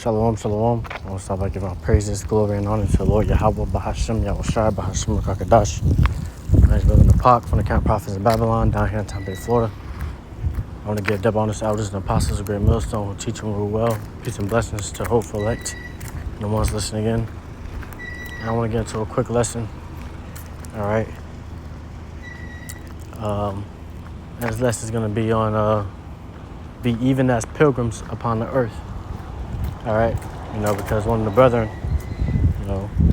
Shalom, shalom. I want to start by giving all praises, glory, and honor to the Lord Yahweh, Bahashim, Yahushai, Bahashim, Rakakadash. I'm building the park from the Camp Prophets of Babylon down here in Tampa Bay, Florida. I want to give double honors to elders and apostles of Great Millstone who teach and rule well. Peace and blessings to hopeful elect and the ones listening in. And I want to get into a quick lesson. All right. This lesson is going to be on be even as pilgrims upon the earth. All right. Because one of the brethren,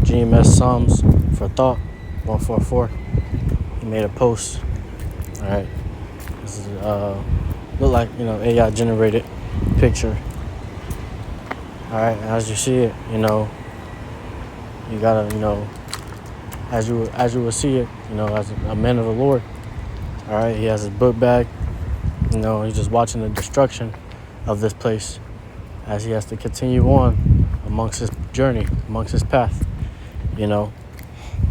GMS Psalms for Thought 144, he made a post. All right. This is look like AI generated picture. All right. As you see it, you gotta as you will see it, as a man of the Lord. All right. He has his book bag. He's just watching the destruction of this place as he has to continue on amongst his journey, amongst his path,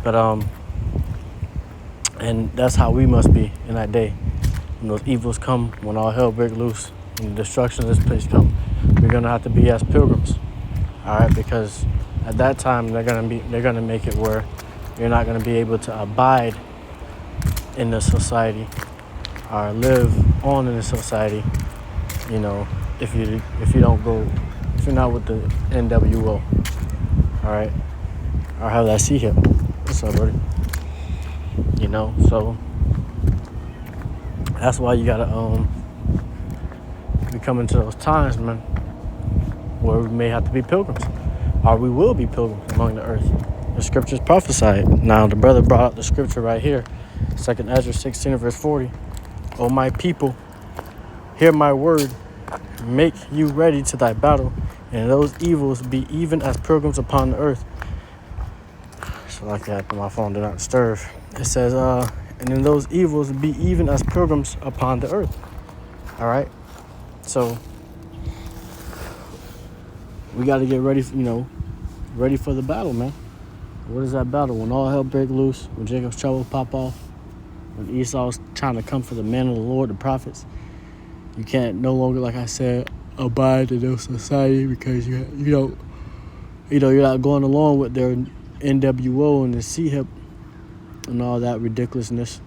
But, and that's how we must be in that day. When those evils come, when all hell break loose, and the destruction of this place come, we're going to have to be as pilgrims, all right? Because at that time, they're going to make it where you're not going to be able to abide in the society or live on in the society, if you don't go, if you're not with the NWO, all right, or have that C hip. What's up, buddy? So that's why you gotta be coming to those times, man, where we may have to be pilgrims, or we will be pilgrims among the earth. The scriptures prophesied. Now the brother brought out the scripture right here, 2 Ezra 16 verse 40. O my people, hear my word, make you ready to thy battle, and those evils be even as pilgrims upon the earth. So like that, my phone did not disturb. It says, and in those evils be even as pilgrims upon the earth. All right. So we got to get ready, ready for the battle, man. What is that battle? When all hell break loose, when Jacob's trouble pop off, when Esau's trying to come for the man of the Lord, the prophets, you can't no longer, like I said, abide in their society because you're not going along with their NWO and the C-hip and all that ridiculousness.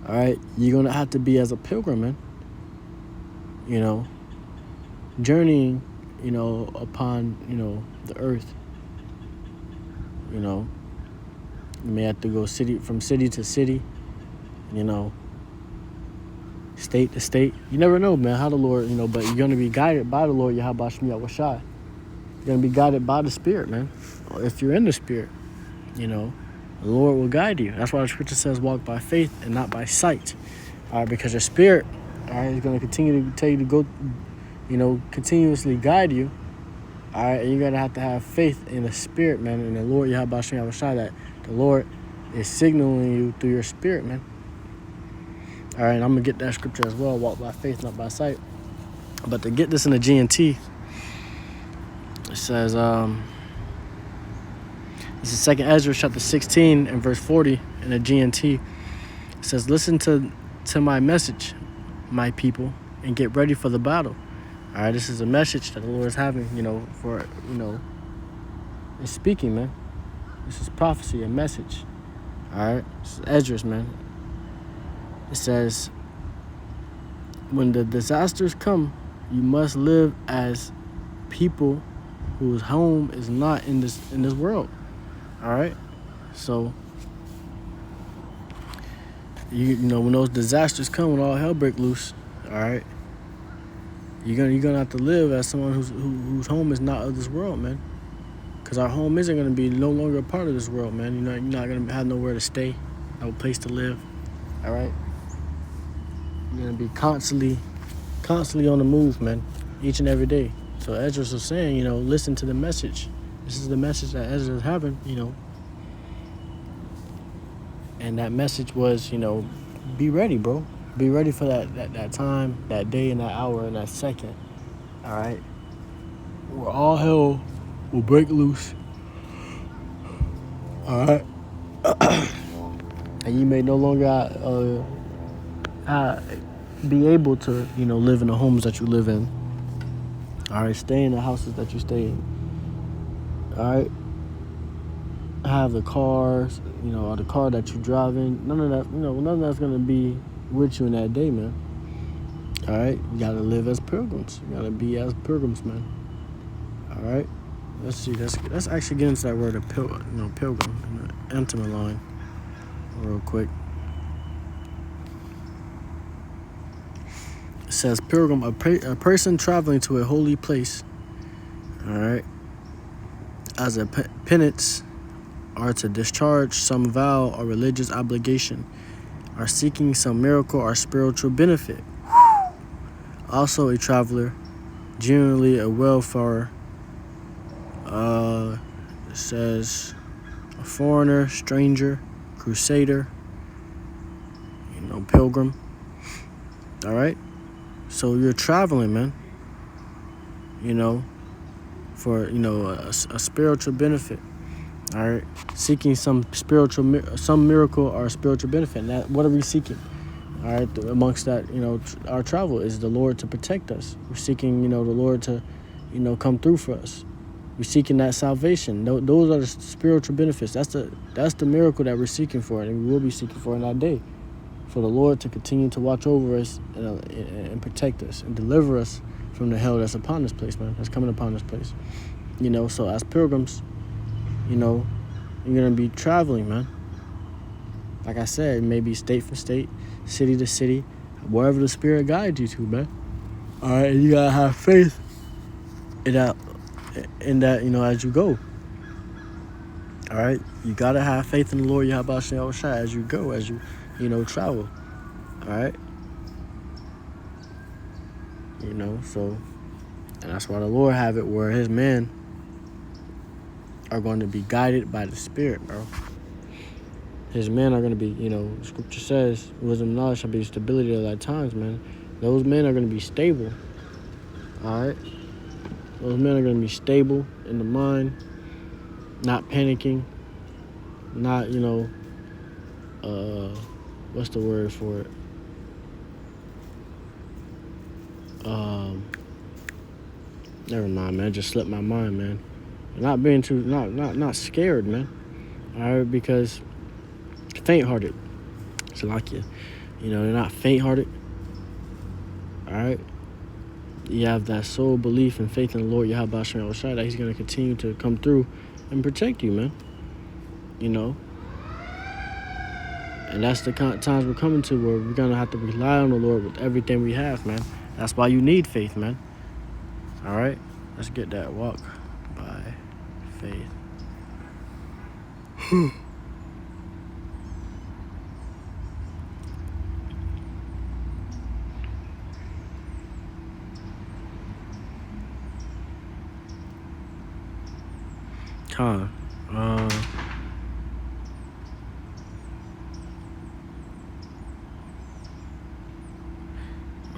All right, you're gonna have to be as a pilgrim, man. Journeying, upon the earth. You may have to go from city to city, state to state. You never know, man, how the Lord, but you're going to be guided by the Lord, Yahweh Shem Yahushai. You're going to be guided by the Spirit, man. If you're in the Spirit, the Lord will guide you. That's why the scripture says walk by faith and not by sight. All right, because your Spirit, all right, is going to continue to tell you to go, continuously guide you. All right, and you're going to have faith in the Spirit, man, in the Lord, Yahweh Shem Yahushai, that the Lord is signaling you through your spirit, man. All right, I'm going to get that scripture as well, walk by faith, not by sight. But to get this in the GNT, it says, this is 2 Ezra chapter 16 and verse 40 in the GNT. It says, listen to my message, my people, and get ready for the battle. All right, this is a message that the Lord is having, for, it's speaking, man. This is prophecy, a message. All right, this is Esdras, man. It says, when the disasters come, you must live as people whose home is not in this world. All right, so when those disasters come, when all hell break loose, all right, you're gonna have to live as someone whose home is not of this world, man. Because our home isn't gonna be no longer a part of this world, man. You're not gonna have nowhere to stay, no place to live. All right, you're gonna be constantly on the move, man, each and every day. So Ezra was saying, listen to the message. This is the message that Ezra is having, and that message was, be ready, bro. Be ready for that time, that day, and that hour, and that second. All right, where all hell will break loose. All right, and you may no longer be able to, live in the homes that you live in. All right, stay in the houses that you stay in. All right, have the cars, or the car that you drive in. None of that, none of that's gonna be with you in that day, man. All right, you gotta live as pilgrims. You gotta be as pilgrims, man. All right, let's see. Let's actually get into that word of pilgrim, intimate line, real quick. It says pilgrim, a person traveling to a holy place. All right, as a penance, or to discharge some vow or religious obligation, are seeking some miracle or spiritual benefit. Also a traveler, generally a wayfarer. It says a foreigner, stranger, crusader, pilgrim. All right? So you're traveling, man. For, a spiritual benefit. All right? Seeking some miracle or spiritual benefit. And that, what are we seeking? All right, amongst that, our travel is the Lord to protect us. We're seeking, the Lord to, come through for us. We're seeking that salvation. Those are the spiritual benefits. That's the miracle that we're seeking for, and we will be seeking for in that day. For the Lord to continue to watch over us and protect us and deliver us from the hell that's upon this place, man. That's coming upon this place. So as pilgrims, you're gonna be traveling, man. Like I said, maybe state for state, city to city, wherever the Spirit guides you to, man. All right, you gotta have faith in that, as you go. All right, you gotta have faith in the Lord Yahweh Shai as you go, as you, travel. All right, so, and that's why the Lord have it where His men are going to be guided by the Spirit, bro. His men are going to be, Scripture says, wisdom and knowledge shall be stability at thy times, man. Those men are going to be stable, all right? Those men are going to be stable in the mind, not panicking, not, what's the word for it? Never mind, man. Just slipped my mind, man. Not being not scared, man. All right, because faint-hearted. So like they're not faint-hearted. All right. You have that soul belief and faith in the Lord Yahweh Shai that He's going to continue to come through and protect you, man. And that's the kind of times we're coming to where we're going to have to rely on the Lord with everything we have, man. That's why you need faith, man. All right? Let's get that walk by faith.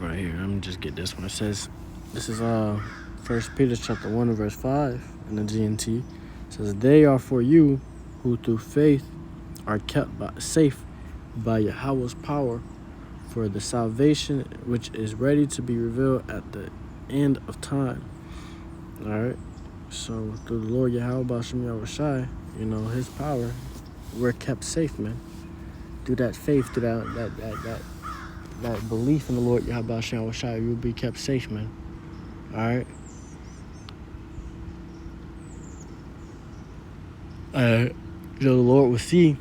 Right here, let me just get this one. It says, this is 1 Peter chapter 1 and verse 5 in the GNT. It says, they are for you who through faith are kept safe by Yahweh's power for the salvation which is ready to be revealed at the end of time. All right. So through the Lord Yahweh Shai, His power, we're kept safe, man. Through that faith, through that belief in the Lord Yahweh Shai, you'll be kept safe, man. All right. The Lord will see.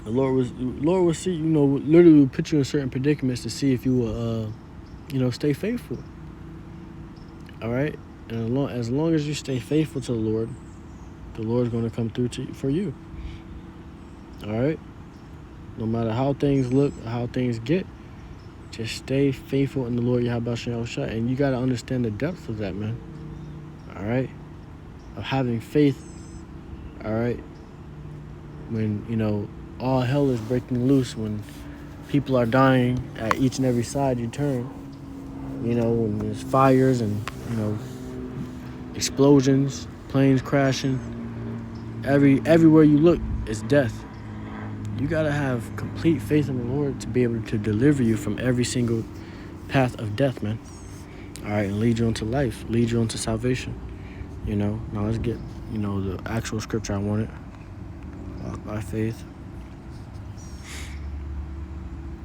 The Lord will see. Literally will put you in certain predicaments to see if you will, stay faithful. All right. And as long as you stay faithful to the Lord's going to come through for you. All right? No matter how things look, how things get, just stay faithful in the Lord Yahweh Shai. And you got to understand the depth of that, man. All right? Of having faith, all right? When, all hell is breaking loose, when people are dying at each and every side you turn, when there's fires and, explosions, planes crashing, everywhere you look is death. You gotta have complete faith in the Lord to be able to deliver you from every single path of death, man. All right, and lead you into life, lead you into salvation. Now let's get, the actual scripture I wanted. Walk by faith.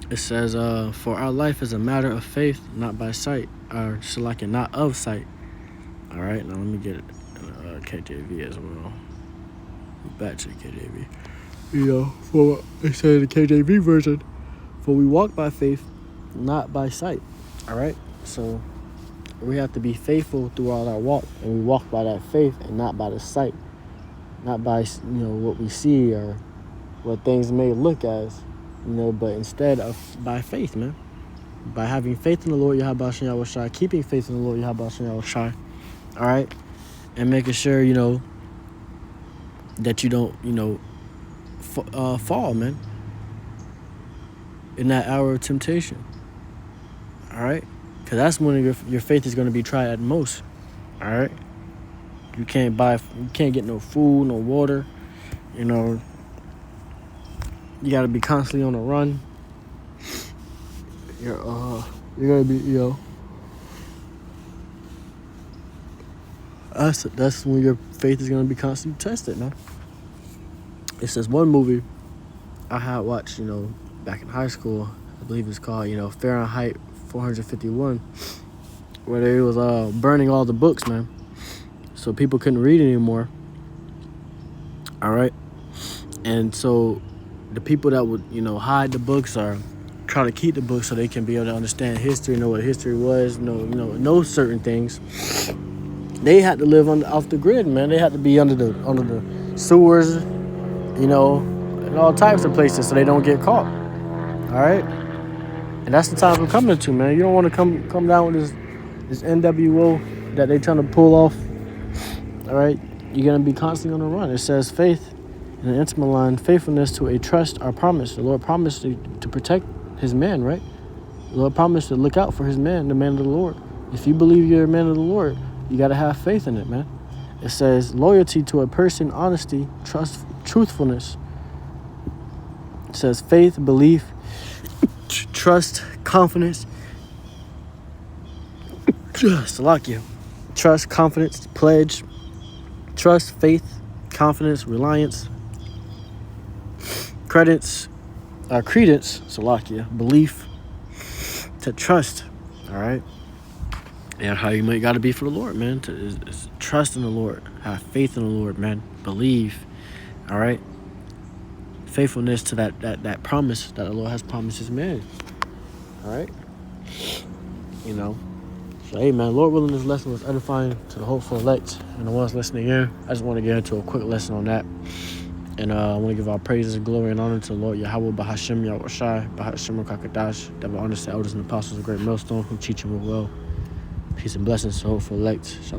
It says, for our life is a matter of faith, not by sight, or Shalakin, not of sight. All right, now let me get it KJV as well. Back to the KJV. For it says the KJV version, for we walk by faith, not by sight. All right, so we have to be faithful throughout our walk, and we walk by that faith and not by the sight, not by what we see or what things may look as, but instead of by faith, man. By having faith in the Lord Yahweh Shem Yahweh Shai, keeping faith in the Lord Yahweh Shem Yahweh Shai, all right, and making sure that you don't fall, man, in that hour of temptation. All right, because that's when your faith is going to be tried at most. All right, you can't get no food, no water. You got to be constantly on the run. You're gonna be that's when your faith is gonna be constantly tested, man. It says one movie I had watched, back in high school. I believe it's called, Fahrenheit 451, where they was burning all the books, man, so people couldn't read anymore. All right, and so the people that would hide the books or try to keep the books so they can be able to understand history, know what history was, know certain things. They had to live off the grid, man. They had to be under the sewers, and all types of places so they don't get caught. All right, and that's the time we're coming to, man. You don't want to come down with this NWO that they trying to pull off. All right, you're gonna be constantly on the run. It says faith in the intimate line, faithfulness to a trust or promise. The Lord promised to protect his man, right? The Lord promised to look out for his man, the man of the Lord. If you believe you're a man of the Lord, you got to have faith in it, man. It says loyalty to a person, honesty, trust, truthfulness. It says faith, belief, trust, confidence. Salakia. Trust, confidence, pledge. Trust, faith, confidence, reliance. Credence, Salakia, belief, to trust, all right? And how you might got to be for the Lord, man, is trust in the Lord, have faith in the Lord, man, believe, all right? Faithfulness to that promise that the Lord has promised his man, all right? So, hey, man, Lord willing, this lesson was edifying to the hopeful elect and the ones listening in. I just want to get into a quick lesson on that. And I want to give our praises and glory and honor to the Lord Yahweh Bahashem Yahweh Shai, Bahashem Kakadash, that will honor the elders and apostles of great millstone who teach him well. Peace and blessings to hopeful elect.